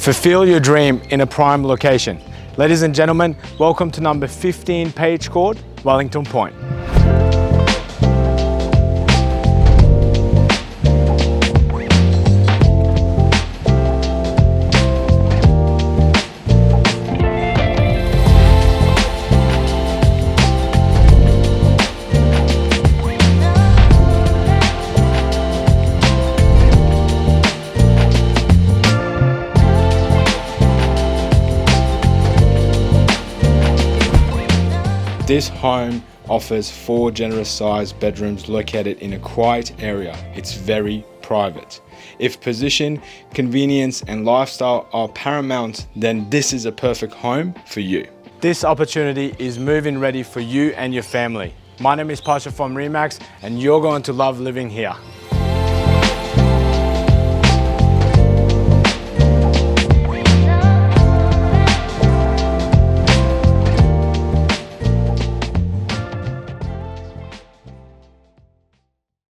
Fulfill your dream in a prime location. Ladies and gentlemen, welcome to number 15 Paige Court, Wellington Point. This home offers 4 generous sized bedrooms located in a quiet area. It's very private. If position, convenience and lifestyle are paramount, then this is a perfect home for you. This opportunity is move-in ready for you and your family. My name is Paige from Remax and you're going to love living here.